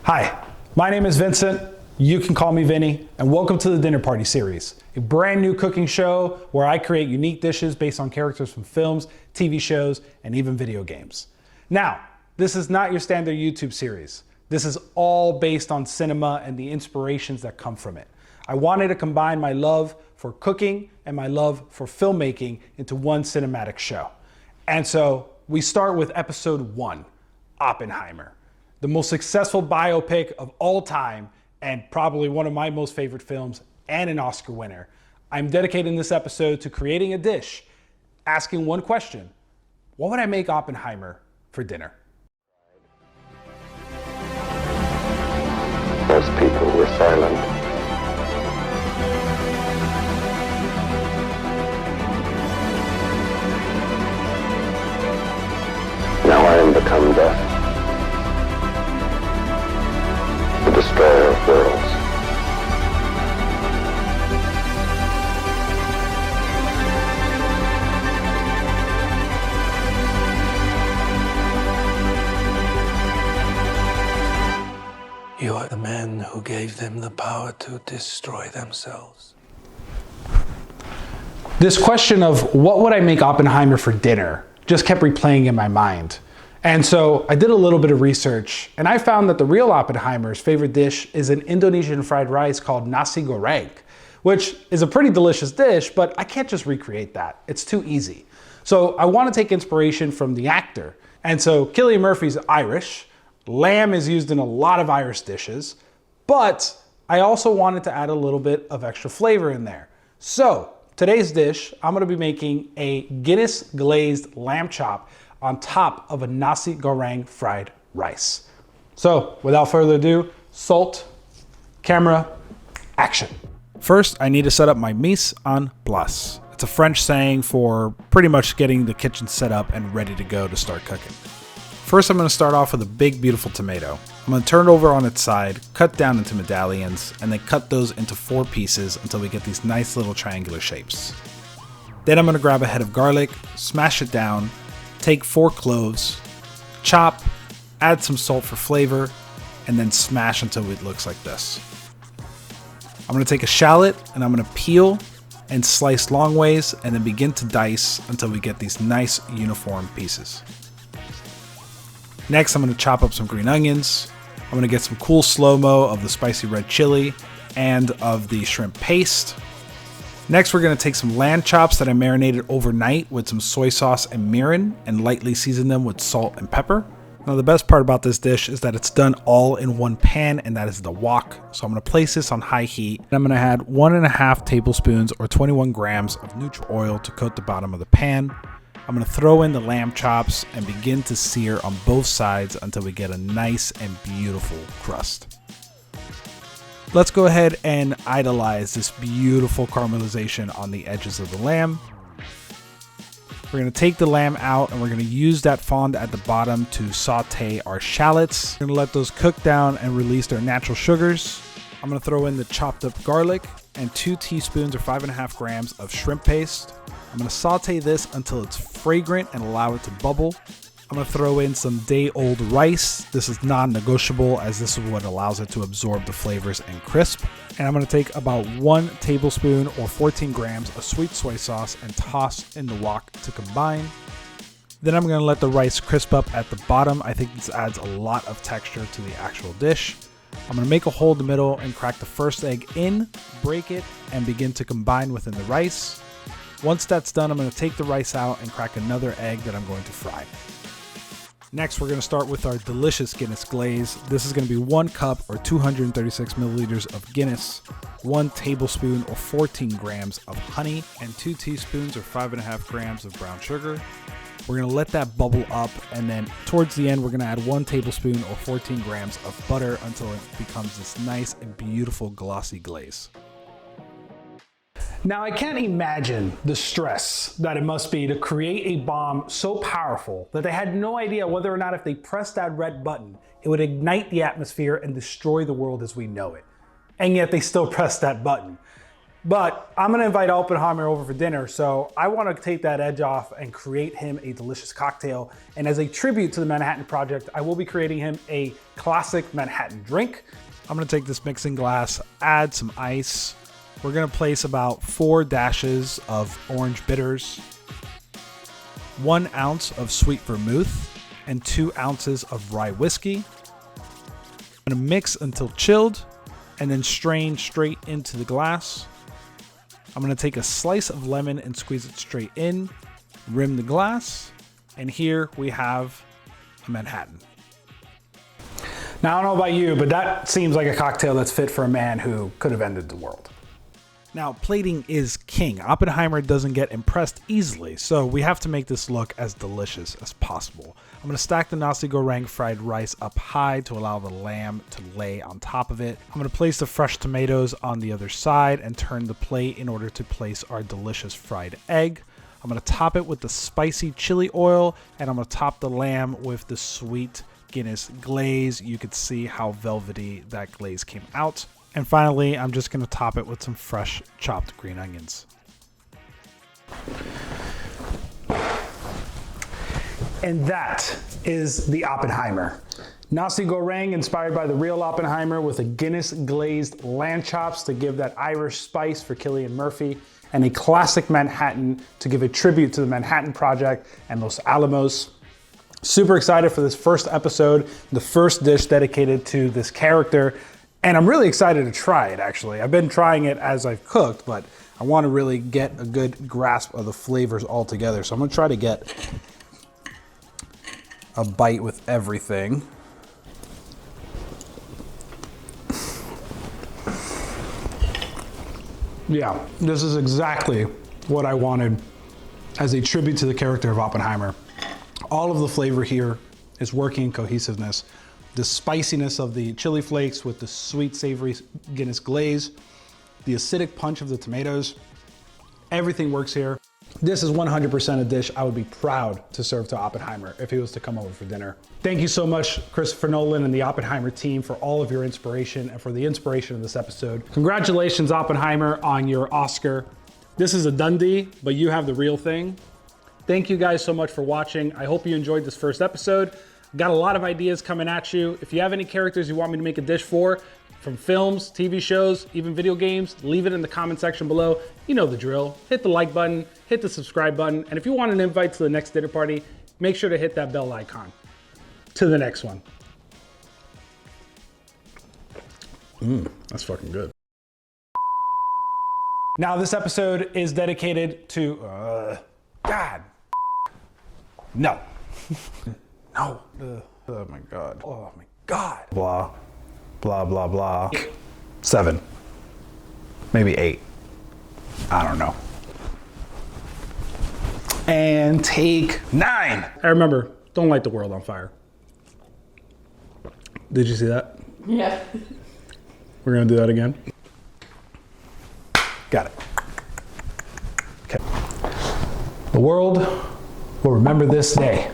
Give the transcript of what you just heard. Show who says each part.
Speaker 1: Hi, my name is Vincent. You can call me Vinny, and welcome to the Dinner Party series, a brand new cooking show where I create unique dishes based on characters from films, TV shows, and even video games. Now, this is not your standard YouTube series. This is all based on cinema and the inspirations that come from it. I wanted to combine my love for cooking and my love for filmmaking into one cinematic show. And so we start with episode 1, Oppenheimer, the most successful biopic of all time and probably one of my most favorite films and an Oscar winner. I'm dedicating this episode to creating a dish, asking one question: what would I make Oppenheimer for dinner?
Speaker 2: Most people were silent. Now I am become death, the destroyer of worlds.
Speaker 3: You are the man who gave them the power to destroy themselves.
Speaker 1: This question of what would I make Oppenheimer for dinner just kept replaying in my mind. And so I did a little bit of research and I found that the real Oppenheimer's favorite dish is an Indonesian fried rice called Nasi Goreng, which is a pretty delicious dish, but I can't just recreate that. It's too easy. So I want to take inspiration from the actor. And so Cillian Murphy's Irish. Lamb is used in a lot of Irish dishes, but I also wanted to add a little bit of extra flavor in there. So today's dish, I'm gonna be making a Guinness glazed lamb chop on top of a Nasi Goreng fried rice. So without further ado, salt, camera, action. First, I need to set up my mise en place. It's a French saying for pretty much getting the kitchen set up and ready to go to start cooking. First, I'm going to start off with a big, beautiful tomato. I'm going to turn it over on its side, cut down into medallions, and then cut those into 4 pieces until we get these nice little triangular shapes. Then I'm going to grab a head of garlic, smash it down, take 4 cloves, chop, add some salt for flavor, and then smash until it looks like this. I'm going to take a shallot and I'm going to peel and slice long ways and then begin to dice until we get these nice uniform pieces. Next, I'm going to chop up some green onions. I'm going to get some cool slow-mo of the spicy red chili and of the shrimp paste. Next, we're going to take some lamb chops that I marinated overnight with some soy sauce and mirin and lightly season them with salt and pepper. Now, the best part about this dish is that it's done all in one pan, and that is the wok. So I'm going to place this on high heat, and I'm going to add 1.5 tablespoons or 21 grams of neutral oil to coat the bottom of the pan. I'm going to throw in the lamb chops and begin to sear on both sides until we get a nice and beautiful crust. Let's go ahead and idolize this beautiful caramelization on the edges of the lamb. We're going to take the lamb out and we're going to use that fond at the bottom to saute our shallots. We're going to let those cook down and release their natural sugars. I'm going to throw in the chopped up garlic and 2 teaspoons or 5.5 grams of shrimp paste. I'm going to saute this until it's fragrant and allow it to bubble. I'm going to throw in some day-old rice. This is non-negotiable as this is what allows it to absorb the flavors and crisp. And I'm going to take about 1 tablespoon or 14 grams of sweet soy sauce and toss in the wok to combine. Then I'm going to let the rice crisp up at the bottom. I think this adds a lot of texture to the actual dish. I'm going to make a hole in the middle and crack the first egg in, break it, and begin to combine within the rice. Once that's done, I'm going to take the rice out and crack another egg that I'm going to fry. Next, we're going to start with our delicious Guinness glaze. This is going to be 1 cup or 236 milliliters of Guinness, 1 tablespoon or 14 grams of honey, and 2 teaspoons or 5.5 grams of brown sugar. We're going to let that bubble up, and then towards the end, we're going to add 1 tablespoon or 14 grams of butter until it becomes this nice and beautiful glossy glaze. Now, I can't imagine the stress that it must be to create a bomb so powerful that they had no idea whether or not if they pressed that red button, it would ignite the atmosphere and destroy the world as we know it. And yet they still pressed that button. But I'm gonna invite Oppenheimer over for dinner, so I wanna take that edge off and create him a delicious cocktail. And as a tribute to the Manhattan Project, I will be creating him a classic Manhattan drink. I'm gonna take this mixing glass, add some ice. We're gonna place about 4 dashes of orange bitters, 1 ounce of sweet vermouth, and 2 ounces of rye whiskey. I'm gonna mix until chilled and then strain straight into the glass. I'm gonna take a slice of lemon and squeeze it straight in, rim the glass, and here we have a Manhattan. Now, I don't know about you, but that seems like a cocktail that's fit for a man who could have ended the world. Now, plating is king. Oppenheimer doesn't get impressed easily, so we have to make this look as delicious as possible. I'm gonna stack the Nasi Goreng fried rice up high to allow the lamb to lay on top of it. I'm gonna place the fresh tomatoes on the other side and turn the plate in order to place our delicious fried egg. I'm gonna top it with the spicy chili oil, and I'm gonna top the lamb with the sweet Guinness glaze. You could see how velvety that glaze came out. And finally, I'm just gonna top it with some fresh chopped green onions. And that is the Oppenheimer. Nasi Goreng inspired by the real Oppenheimer with a Guinness glazed lamb chops to give that Irish spice for Cillian Murphy, and a classic Manhattan to give a tribute to the Manhattan Project and Los Alamos. Super excited for this first episode, the first dish dedicated to this character. And I'm really excited to try it, actually. I've been trying it as I've cooked, but I want to really get a good grasp of the flavors all together. So I'm going to try to get a bite with everything. Yeah, this is exactly what I wanted as a tribute to the character of Oppenheimer. All of the flavor here is working in cohesiveness. The spiciness of the chili flakes with the sweet, savory Guinness glaze, the acidic punch of the tomatoes, everything works here. This is 100% a dish I would be proud to serve to Oppenheimer if he was to come over for dinner. Thank you so much, Christopher Nolan and the Oppenheimer team, for all of your inspiration and for the inspiration of this episode. Congratulations, Oppenheimer, on your Oscar. This is a Dundee, but you have the real thing. Thank you guys so much for watching. I hope you enjoyed this first episode. Got a lot of ideas coming at you. If you have any characters you want me to make a dish for, from films, TV shows, even video games, leave it in the comment section below. You know the drill. Hit the like button, hit the subscribe button, and if you want an invite to the next dinner party, make sure to hit that bell icon. To the next one. That's fucking good. Now this episode is dedicated to, God. No. No. Oh my God. Oh my God. Blah, blah, blah, blah. 7. Maybe 8. I don't know. And take 9. I remember, don't light the world on fire. Did you see that?
Speaker 4: Yeah.
Speaker 1: We're gonna do that again. Got it. Okay. The world will remember this day.